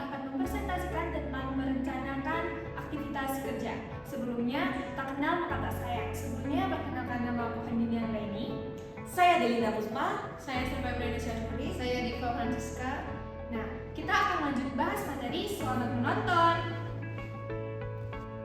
akan mempresentasikan tentang merencanakan aktivitas kerja. Sebelumnya, tak kenal kata saya. Sebelumnya, perkenalkan nama aku Handinian Laini. Saya Delina Puspa. Saya Silvia Brenda Syarifuli. Saya Diva Francisca. Nah, kita akan lanjut bahas materi. Selamat menonton.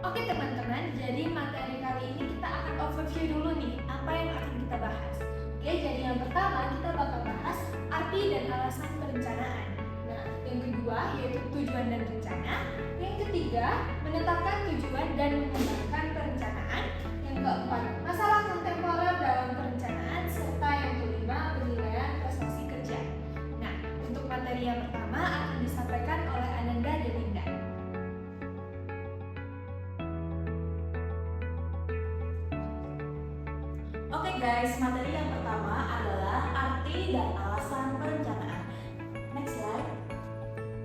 Oke teman-teman, jadi materi kali ini kita akan overview dulu nih apa yang akan kita bahas. Oke, jadi yang pertama kita bakal bahas arti dan alasan perencanaan. Nah, yang kedua yaitu tujuan dan rencana. Yang ketiga, menetapkan tujuan dan mengembangkan perencanaan. Yang keempat, masalah kontemporer dalam perencanaan. Serta yang kelima, penilaian prestasi kerja. Nah, untuk materi yang pertama akan disampaikan oleh Ananda Delinda. Oke guys, materi yang pertama adalah arti dan alasan perencanaan. Next slide.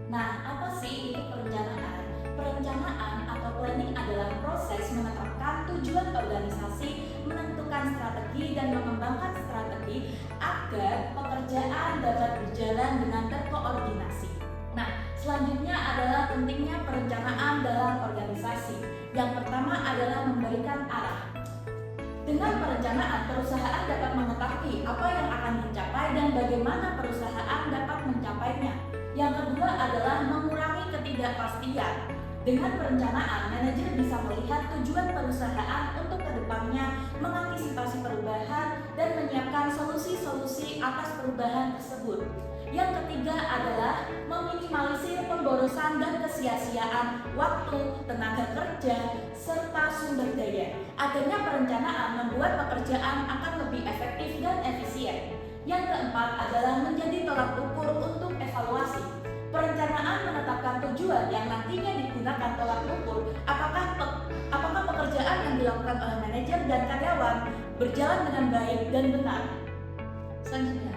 Nah, apa sih itu perencanaan? Perencanaan atau planning adalah proses menetapkan tujuan organisasi, menentukan strategi dan mengembangkan strategi agar pekerjaan dapat berjalan dengan terkoordinasi. Nah, selanjutnya adalah pentingnya perencanaan dalam organisasi. Yang pertama adalah memberikan arah. Dengan perencanaan, perusahaan dapat mengetahui apa yang akan dicapai dan bagaimana perusahaan dapat mencapainya. Yang kedua adalah mengurangi ketidakpastian. Dengan perencanaan, manajer bisa melihat tujuan perusahaan untuk kedepannya, mengantisipasi perubahan, dan menyiapkan solusi-solusi atas perubahan tersebut. Yang ketiga adalah meminimalisir pemborosan dan kesia-siaan waktu, tenaga kerja, serta sumber daya. Akhirnya perencanaan membuat pekerjaan akan lebih efektif dan efisien. Yang keempat adalah menjadi tolak ukur untuk evaluasi. Perencanaan menetapkan tujuan yang nantinya digunakan tolak ukur apakah pekerjaan yang dilakukan oleh manajer dan karyawan berjalan dengan baik dan benar. Selanjutnya.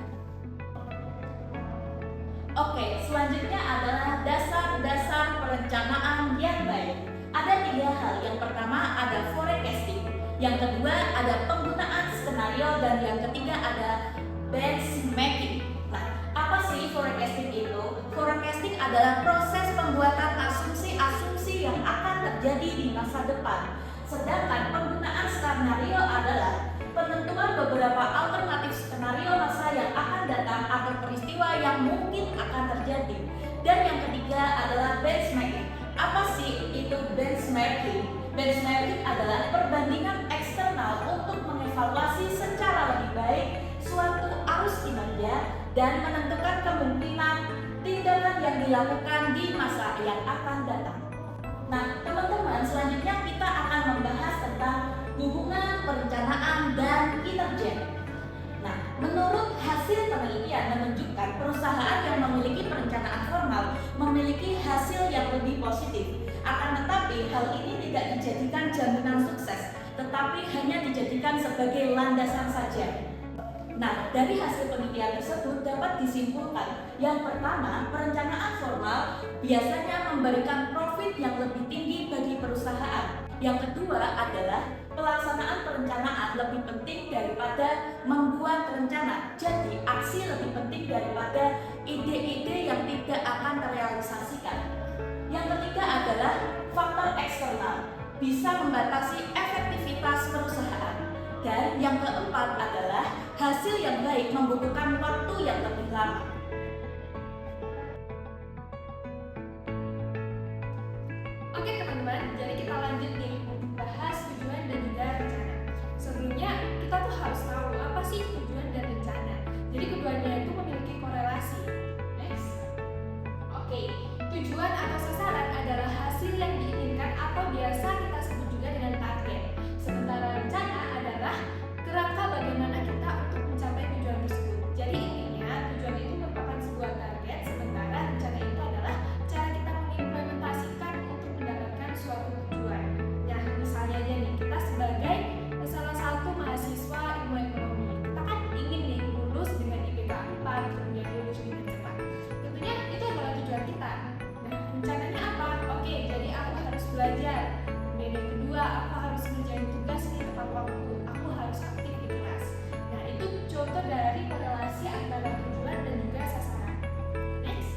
Oke, selanjutnya adalah dasar-dasar perencanaan yang baik. Ada 3 hal. Yang pertama ada forecasting, yang kedua ada penggunaan skenario, dan yang ketiga ada benchmarking. Nah, apa sih forecasting itu? Forecasting adalah proses pembuatan asumsi-asumsi yang akan terjadi di masa depan. Sedangkan penggunaan skenario adalah penentuan beberapa alternatif skenario masa yang akan datang atau peristiwa yang mungkin akan terjadi. Dan yang ketiga adalah benchmarking. Apa sih itu benchmarking? Benchmarking adalah perbandingan eksternal untuk mengevaluasi secara lebih baik suatu arus kinerja dan menentukan kemungkinan tindakan yang dilakukan di masa yang akan datang. Nah, teman-teman, selanjutnya kita akan membahas tentang hubungan perencanaan dan kinerja. Nah, menurut hasil penelitian menunjukkan perusahaan yang memiliki perencanaan formal memiliki hasil yang lebih positif. Akan tetapi, hal ini tidak dijadikan jaminan sukses, tetapi hanya dijadikan sebagai landasan saja. Nah, dari hasil penelitian tersebut dapat disimpulkan, yang pertama, perencanaan formal biasanya memberikan profit yang lebih tinggi bagi perusahaan. Yang kedua adalah pelaksanaan perencanaan lebih penting daripada membuat rencana. Jadi, aksi lebih penting daripada ide-ide yang tidak akan terrealisasikan. Yang ketiga adalah faktor eksternal, bisa membatasi efektivitas perusahaan. Dan yang keempat adalah hasil yang baik membutuhkan waktu yang lebih lama. Oke teman-teman, jadi kita lanjut nih membahas tujuan dan juga rencana. Sebelumnya kita tuh harus tahu apa sih tujuan dan rencana. Jadi keduanya itu memiliki korelasi. Next. Oke, tujuan atau sasaran adalah hasil yang diinginkan atau biasa kita sebut juga dengan target. Sementara rencana adalah kerangka bagaimana kita untuk mencapai tujuan tersebut. Jadi intinya tujuan itu merupakan sebuah target, sementara rencana itu adalah cara kita mengimplementasikan untuk mendapatkan suatu tujuan. Nah, misalnya aja nih, kita sebagai salah satu mahasiswa ilmu ekonomi, kita kan ingin nih lulus dengan IPK 4, kemudian lulus dengan cepat. Tentunya itu adalah tujuan kita. Nah, rencananya apa? Oke, jadi aku harus belajar. Kemudian yang kedua, aku harus ngerjain tugas di tepat waktu. Aku harus aktif di kelas. Nah, itu contoh dari korelasi antara tujuan dan juga sasaran. Next.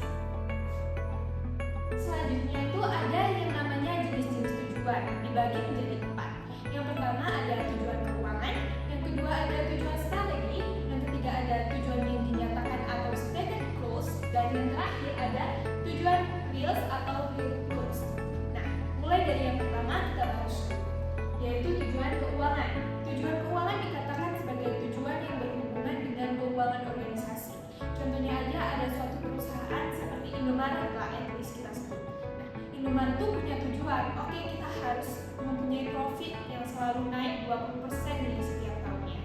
Selanjutnya itu ada yang namanya jenis-jenis tujuan, dibagi menjadi 4. Yang pertama ada tujuan keuangan, yang kedua ada tujuan strategi, yang ketiga ada tujuan yang dinyatakan atau stated goals, dan yang terakhir ada tujuan real atau real goals. Nah, mulai dari yang pertama kita bahas dulu, yaitu tujuan keuangan. Tujuan keuangan dikatakan sebagai tujuan yang berhubungan dengan keuangan organisasi. Contohnya aja ada suatu perusahaan seperti Indomaret lah, at least kita sebut. Nah, Indomaret itu punya tujuan, oke, kita harus mempunyai profit yang selalu naik 20% di setiap tahunnya.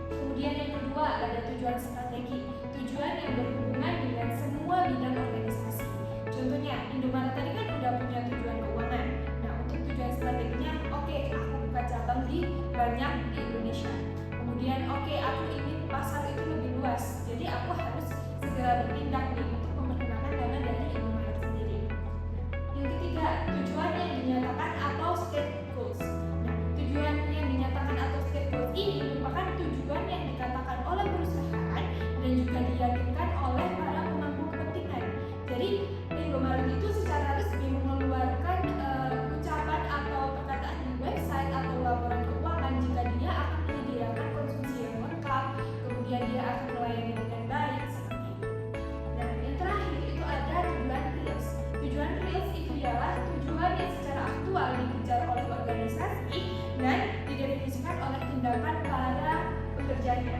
Kemudian yang kedua ada tujuan strategi, tujuan yang berhubungan dengan semua bidang organisasi. Contohnya Indomaret tadi kan udah punya tujuan keuangan. Nah, untuk tujuan strateginya, oke, aku buka cabang di banyak di Indonesia. Kemudian oke, aku ingin pasar itu lebih luas, jadi aku harus segera bertindak nih untuk memperkenalkan dana dari Indomaret sendiri. Yang ketiga, tujuan yang dinyatakan atau state goals. Nah, tujuan yang dinyatakan atau state goals ini merupakan tujuan yang dikatakan oleh perusahaan dan juga diyakinkan oleh para pemangku kepentingan. Jadi Indomaret itu secara resmi mengeluarkan ucapan atau perkataan di website atau laporan keuangan jika dia akan menyediakan konsumsi yang lengkap, kemudian dia akan melayani dengan baik seperti itu. Nah, yang terakhir itu ada tujuan reals. Tujuan reals itu ialah tujuan yang secara aktual dikejar oleh organisasi dan didefinisikan oleh tindakan para pekerjanya.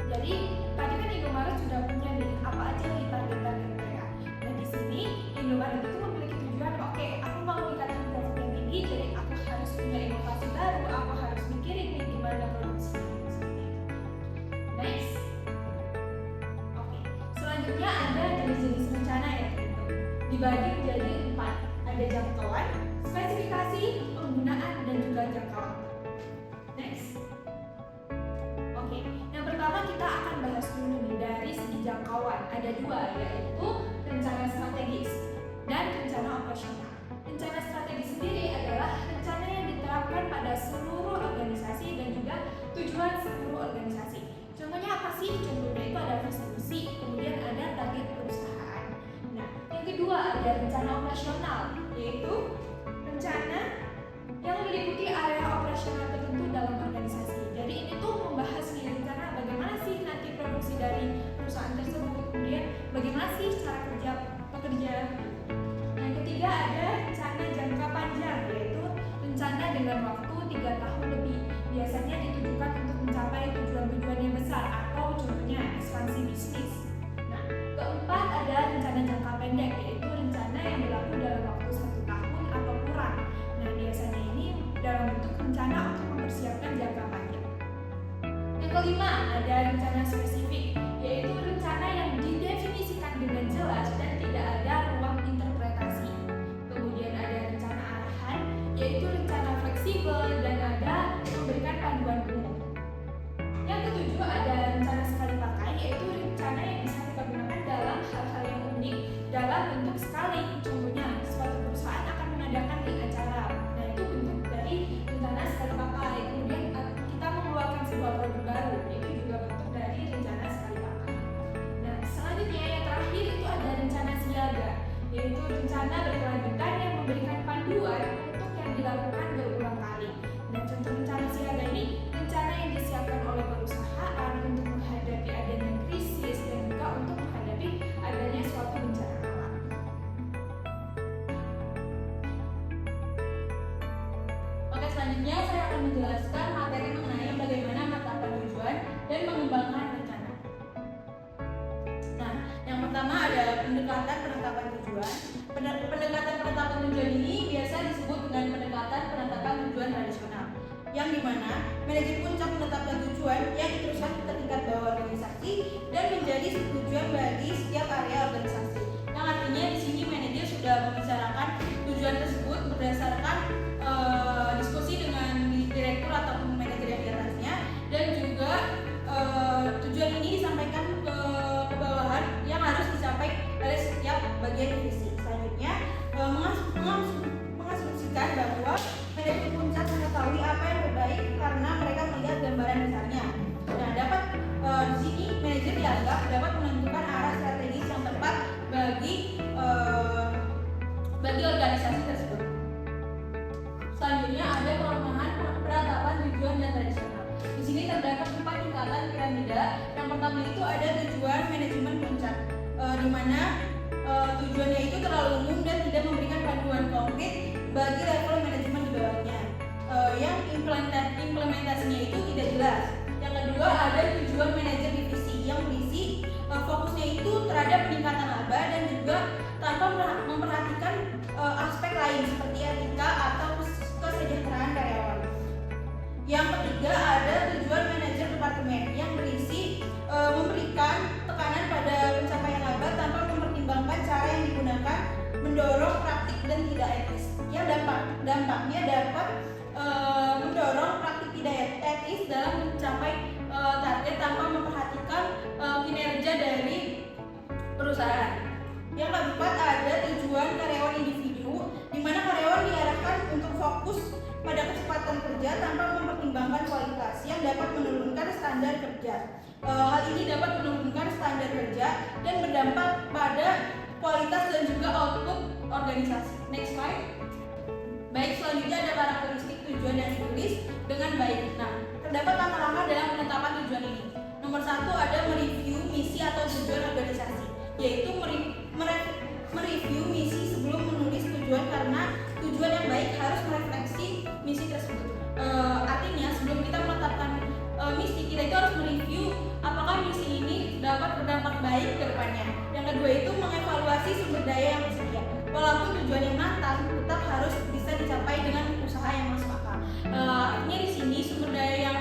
Jadi tadi kan Indomaret sudah punya nih apa aja nih target-target mereka. Dan di sini Indomaret itu memiliki tujuan, oke, aku mau meningkatkan profit yang tinggi, jadi aku harus punya inovasi baru, aku harus mikirin nih gimana produksinya seperti itu. Next. Oke. Selanjutnya ada jenis-jenis rencana yang terbentuk. Dibagi menjadi 4. Ada jangkauan, spesifikasi, penggunaan, dan juga jangka waktu. Next. Oke, yang pertama kita akan bahas dulu nih dari segi jangkauan. Ada 2, yaitu rencana strategis dan rencana operasional. Rencana strategis sendiri adalah rencana yang diterapkan pada seluruh organisasi dan juga tujuan seluruh organisasi. Contohnya apa sih? Contohnya itu ada visi misi, kemudian ada target perusahaan. Nah, yang kedua ada rencana operasional, yaitu rencana yang meliputi area operasional tertentu dalam organisasi. Jadi ini tuh membahas nih rencana bagaimana sih nanti produksi dari perusahaan tersebut, kemudian bagaimana sih cara kerja pekerja. Yang ketiga ada rencana jangka panjang, yaitu rencana dengan waktu 3 tahun lebih. Biasanya ditujukan untuk mencapai tujuan-tujuan yang besar atau contohnya ekspansi bisnis. Nah, keempat ada rencana jangka pendek, yaitu rencana yang berlaku dalam waktu 1 tahun atau kurang. Nah, biasanya ini dalam bentuk rencana untuk mempersiapkan jangka panjang. Yang kelima ada rencana spesifik, yaitu rencana yang didefinisikan dengan jelas dan tidak ada ruang interpretasi. Kemudian ada rencana arahan, yaitu rencana fleksibel dan ada memberikan panduan umum. Yang ketujuh ada rencana sekali pakai, yaitu rencana yang bisa kita gunakan dalam hal-hal yang unik dalam bentuk sekali. Contohnya suatu perusahaan akan mengadakan acara. Nah, itu bentuk dari rencana sekali pakai. Kemudian kita mengeluarkan sebuah produk baru, itu juga bentuk dari rencana sekali pakai. Nah, selanjutnya yang terakhir itu ada rencana siaga, yaitu rencana berkelanjutan yang memberikan panduan untuk yang dilakukan berulang kali. Nah, contoh rencana siaga ini rencana yang disiapkan oleh perusahaan untuk menghadapi adanya krisis dan juga untuk menghadapi adanya suatu bencana alam. Oke, selanjutnya saya akan menjelaskan materi mengenai bagaimana menetapkan tujuan dan mengembangkan rencana. Nah, yang pertama ada pendekatan penetapan tujuan. Pendekatan penetapan tujuan ini biasa disebut dengan pendekatan penetapan tujuan tradisional, yang dimana manajer puncak menetapkan tujuan yang diteruskan ke tingkat bawah organisasi dan menjadi tujuan bagi setiap area organisasi. Yang artinya di sini manajer sudah membicarakan tujuan tersebut berdasarkan diskusi dengan direktur ataupun manajer yang di atasnya, dan juga tujuan ini disampaikan ke bawahan yang harus dicapai oleh setiap bagian divisi. Selanjutnya mengasumsikan bahwa manajer puncak mengetahui apa yang terbaik karena mereka melihat gambaran besarnya. Nah, di sini manajer dianggap dapat menentukan arah strategis yang tepat bagi bagi organisasi tersebut. Selanjutnya ada kelemahan penetapan tujuan dan tradisional. Di sini terdapat 4 tingkatan piramida. Yang pertama itu ada tujuan manajemen puncak, di mana tujuannya itu terlalu umum dan tidak memberikan panduan konkret bagi level manajemen di bawahnya. Yang implementasinya itu tidak jelas. Yang kedua ada tujuan manajer divisi yang berisi fokusnya itu terhadap peningkatan laba dan juga tanpa memperhatikan aspek lain seperti etika atau kesejahteraan karyawan. Yang ketiga ada tujuan manajer departemen yang berisi memberikan tekanan pada pencapaian laba tanpa mempertimbangkan cara yang digunakan mendorong praktik dan tidak etis. Yang dampaknya dapat mendorong praktik tidak etis dalam mencapai target tanpa memperhatikan kinerja dari perusahaan. Yang keempat ada tujuan karyawan individu, di mana karyawan diarahkan untuk fokus pada kecepatan kerja tanpa mempertimbangkan kualitas yang dapat menurunkan standar kerja. Hal ini dapat menurunkan standar kerja dan berdampak pada kualitas dan juga output organisasi. Next slide. Baik, selanjutnya ada karakteristik tujuan yang ditulis dengan baik. Nah, terdapat langkah-langkah dalam penetapan tujuan ini. Nomor 1 ada mereview misi atau tujuan organisasi, yaitu mereview misi sebelum menulis tujuan karena tujuan yang baik harus merefleksi misi tersebut. Artinya sebelum kita menetapkan misi, kita itu harus mereview apakah misi ini dapat berdampak baik ke depannya. Yang kedua itu mengevaluasi sumber daya yang tersedia. Walaupun tujuan yang matang, tetap harus bisa dicapai dengan usaha yang masuk akal. Artinya di sini sumber daya yang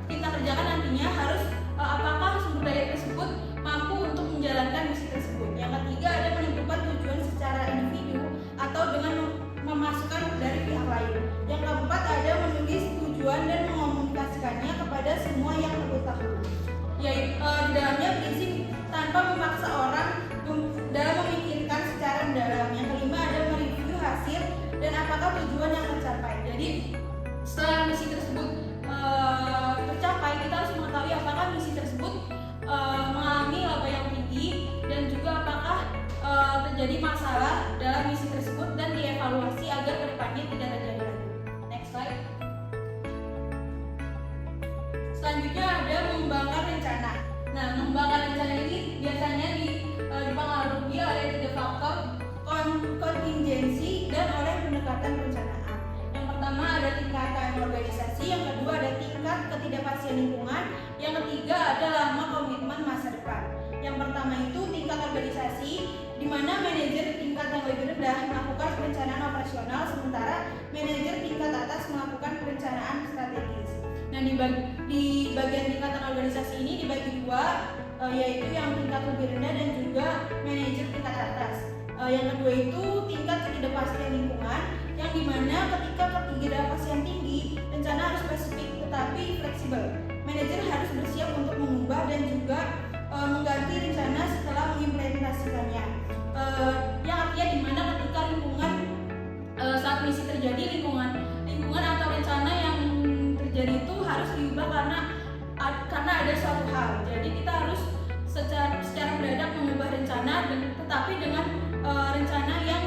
kita kerjakan nantinya harus apakah sumber daya tersebut mampu untuk menjalankan misi tersebut. Yang ketiga ada menentukan tujuan secara individu atau dengan memasukkan dari pihak lain. Yang keempat ada menulis tujuan dan mengomunikasikannya kepada semua yang terutama. Yaitu di dalamnya prinsip tanpa memaksa orang dalam memikirkan secara mendalam. Yang kelima ada mereview hasil dan apakah tujuan yang tercapai. Jadi setelah misi tersebut tercapai, kita harus mengetahui apakah misi tersebut mengalami laba yang tinggi dan juga apakah terjadi masalah dalam misi tersebut dan dievaluasi agar kedepannya tidak terjadi lagi. Next slide. Selanjutnya ada mengembangkan rencana. Nah, mengembangkan rencana ini biasanya dipengaruhi oleh 3 faktor kontingensi dan oleh pendekatan perencanaan. Yang pertama ada tingkatan organisasi, yang kedua ada tingkat ketidakpastian lingkungan, yang ketiga ada lama komitmen masa depan. Yang pertama itu tingkat organisasi, di mana manajer tingkat yang lebih rendah melakukan perencanaan operasional, sementara manajer tingkat atas melakukan perencanaan strategis. Nah, di bagian tingkatan organisasi ini dibagi 2, yaitu yang tingkat lebih rendah dan juga manajer tingkat atas. Yang kedua itu tingkat ketidakpastian lingkungan, yang dimana ketika ketidakpastian tinggi, rencana harus spesifik tetapi fleksibel. Manajer harus bersiap untuk mengubah dan juga mengganti rencana setelah mengimplementasikannya. Yang artinya dimana ketika lingkungan saat misi terjadi, lingkungan atau rencana yang terjadi itu harus diubah karena ada suatu hal. Jadi kita harus secara mendadak mengubah rencana tetapi dengan rencana yang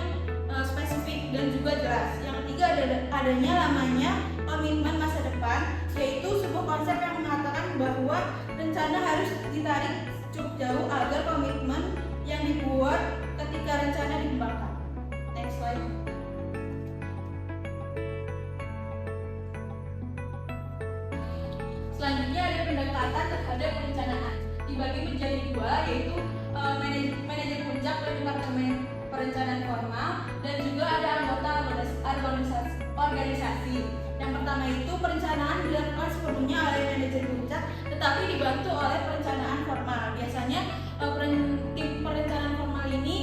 spesifik dan juga jelas. Yang ketiga adanya lamanya komitmen masa depan, yaitu sebuah konsep yang mengatakan bahwa rencana harus ditarik cukup jauh agar komitmen yang dibuat ketika rencana dikembangkan. Next slide. Selanjutnya ada pendekatan terhadap perencanaan. Dibagi menjadi 2, yaitu manajer puncak dan departemen perencanaan formal, dan juga ada anggota organisasi. Yang pertama itu perencanaan dilakukan sepenuhnya oleh manajer puncak, tetapi dibantu oleh perencanaan formal. Biasanya tim perencanaan formal ini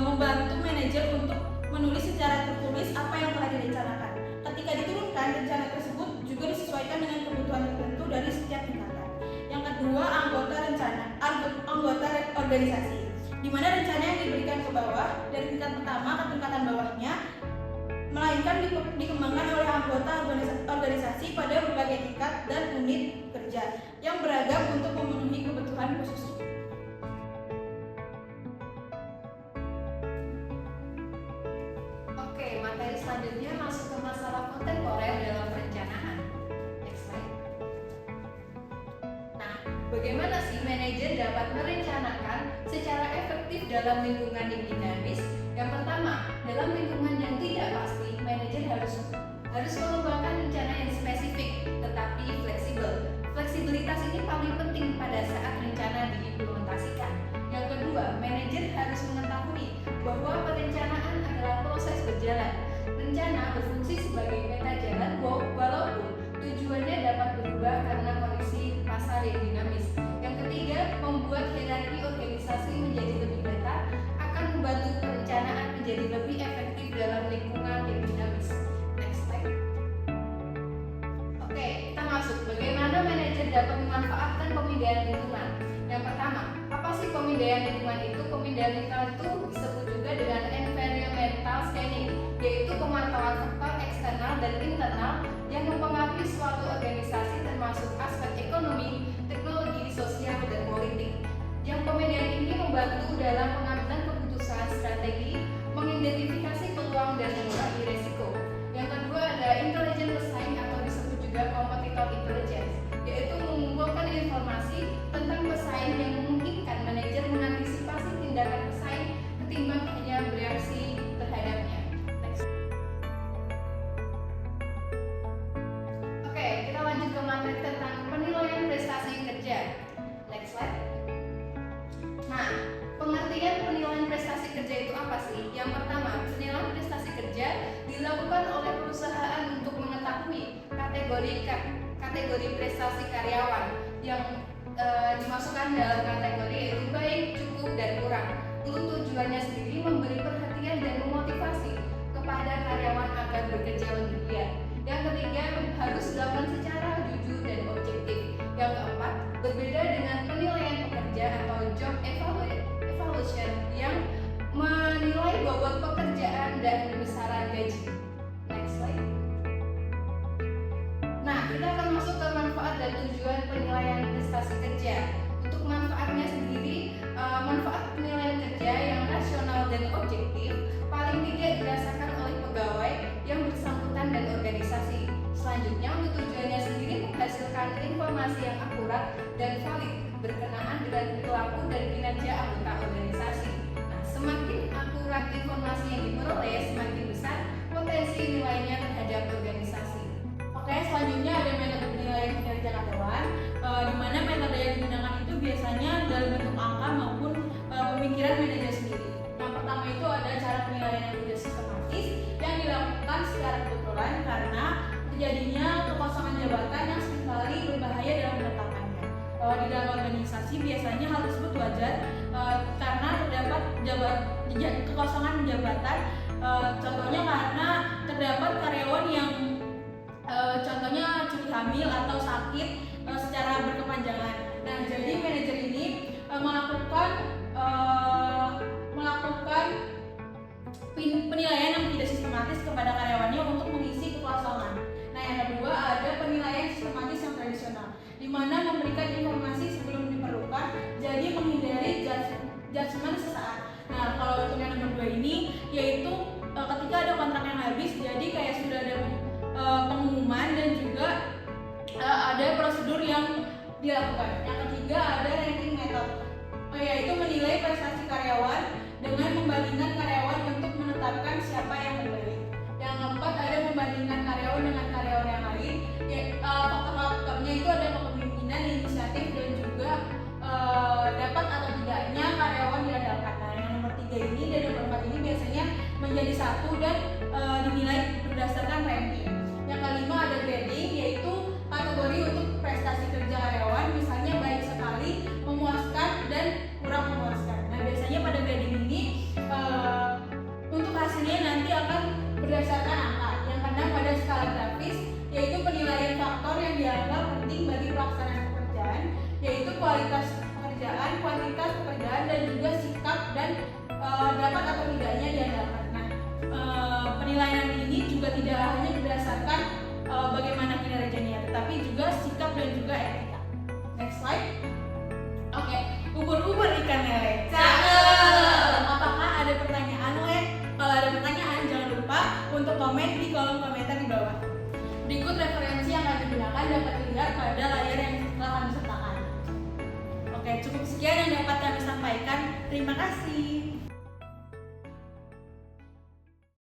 membantu manajer untuk menulis secara tertulis apa yang telah direncanakan. Ketika diturunkan, rencana tersebut juga disesuaikan dengan kebutuhan tertentu dari setiap tingkatan. Yang kedua, anggota organisasi, di mana rencana yang diberikan ke bawah dari tingkat pertama ke tingkatan bawahnya, melainkan dikembangkan oleh anggota organisasi pada berbagai tingkat dan unit kerja yang beragam untuk memenuhi kebutuhan khusus. selanjutnya masuk ke masalah kontemporer dalam perencanaan. Next slide. Nah, bagaimana sih manajer dapat merencanakan secara efektif dalam lingkungan yang dinamis? Yang pertama, dalam lingkungan yang tidak pasti, manajer harus mengembangkan rencana yang spesifik tetapi fleksibel. Fleksibilitas ini paling penting pada saat rencana diimplementasikan. Yang kedua, manajer harus mengetahui bahwa perencanaan adalah proses berjalan. Rencana berfungsi sebagai peta jalan walaupun tujuannya dapat berubah karena kondisi pasar yang dinamis. Yang ketiga, membuat hierarki organisasi menjadi lebih datar akan membantu perencanaan menjadi lebih efektif dalam lingkungan yang dinamis. Next slide. Oke, kita masuk. Bagaimana manajer dapat memanfaatkan pemindaian lingkungan? Yang pertama, apa sih pemindaian lingkungan itu? Pemindaian lingkungan itu disebut juga dengan environmental scanning, yaitu pemantauan faktor eksternal dan internal yang mempengaruhi suatu organisasi termasuk aspek ekonomi, teknologi, sosial, dan politik. Yang pemindaian ini membantu dalam pengambilan keputusan strategi, mengidentifikasi peluang dan mengurangi resiko. Yang kedua ada intelligent pesaing atau disebut juga competitor intelligence, yaitu mengumpulkan informasi tentang pesaing yang memungkinkan manajer mengantisipasi tindakan pesaing ketimbang hanya bereaksi terhadapnya. Next. Oke, kita lanjut ke materi tentang penilaian prestasi kerja. Next slide. Nah, pengertian penilaian prestasi kerja itu apa sih? Yang pertama, penilaian prestasi kerja dilakukan oleh perusahaan untuk mengetahui kategori prestasi karyawan yang dimasukkan dalam kategori yaitu baik, cukup, dan kurang. Untuk tujuannya sendiri memberi perhatian dan memotivasi kepada karyawan agar bekerja lebih giat. Yang ketiga, harus dilakukan secara jujur dan objektif. Yang keempat, berbeda dengan penilaian pekerja atau job evaluation yang menilai bobot pekerjaan dan besaran gaji. Next slide. Nah, kita akan masuk ke manfaat dan tujuan penilaian prestasi kerja. Untuk manfaatnya sendiri, manfaat penilaian kerja yang rasional dan objektif paling tidak dirasakan oleh pegawai yang bersangkutan dan organisasi. Selanjutnya, untuk tujuannya sendiri menghasilkan informasi yang akurat dan valid berkenaan dengan perilaku dan kinerja anggota organisasi. Nah, semakin akurat informasi yang diperoleh, semakin besar potensi nilainya terhadap organisasi. Oke, selanjutnya ada metode penilaian kinerja karyawan, di mana metode yang digunakan itu biasanya dalam bentuk angka maupun pemikiran manajer sendiri. Yang pertama itu ada cara penilaian yang tidak sistematis yang dilakukan secara kebetulan karena terjadinya kekosongan jabatan yang seringkali berbahaya dalam penetapannya. Di dalam organisasi biasanya hal tersebut wajar karena terdapat kekosongan jabatan. Contohnya karena terdapat karyawan yang contohnya cuti hamil atau sakit secara berkepanjangan. Nah, jadi manajer ini melakukan penilaian yang tidak sistematis kepada karyawannya untuk mengisi kekosongan. Nah, yang kedua ada penilaian sistematis yang tradisional, di mana memberikan informasi sebelum diperlukan, jadi menghindari judgement sesaat. Nah, kalau untuk yang nomor 2 ini yaitu ketika ada kontrak yang habis, jadi kayak sudah ada pengumuman dan juga ada prosedur yang dilakukan. Yang ketiga ada ranking method, yaitu menilai prestasi karyawan dengan membandingkan karyawan untuk menetapkan siapa yang terbaik. Yang keempat ada membandingkan karyawan dengan karyawan yang lain. Faktor-faktornya itu ada kepemimpinan, inisiatif, dan juga dapat atau tidaknya karyawan diandalkan. Nah, yang nomor 3 ini dan nomor 4 ini biasanya menjadi satu dan dinilai berdasarkan ranking. Yang kelima ada grading, yaitu kategori untuk prestasi kerja karyawan, misalnya baik sekali, memuaskan, dan kurang memuaskan. Nah, biasanya pada grading ini untuk hasilnya nanti akan berdasarkan angka yang kadang pada skala grafis, yaitu penilaian faktor yang dianggap penting bagi pelaksanaan pekerjaan, yaitu kualitas pekerjaan, kuantitas pekerjaan, dan juga sikap dan dapat atau tidaknya diandalkan. Nah, penilaian ini juga tidak hanya berdasarkan bagaimana kinerjanya, tetapi juga sikap dan juga etika. Next slide. Oke, ubur-ubur ikan lele. Cakep. Apakah ada pertanyaan, Le? Kalau ada pertanyaan jangan lupa untuk komen di kolom komentar di bawah. Berikut referensi yang akan digunakan dapat dilihat pada layar yang telah kami sertakan. Oke, cukup sekian yang dapat kami sampaikan. Terima kasih.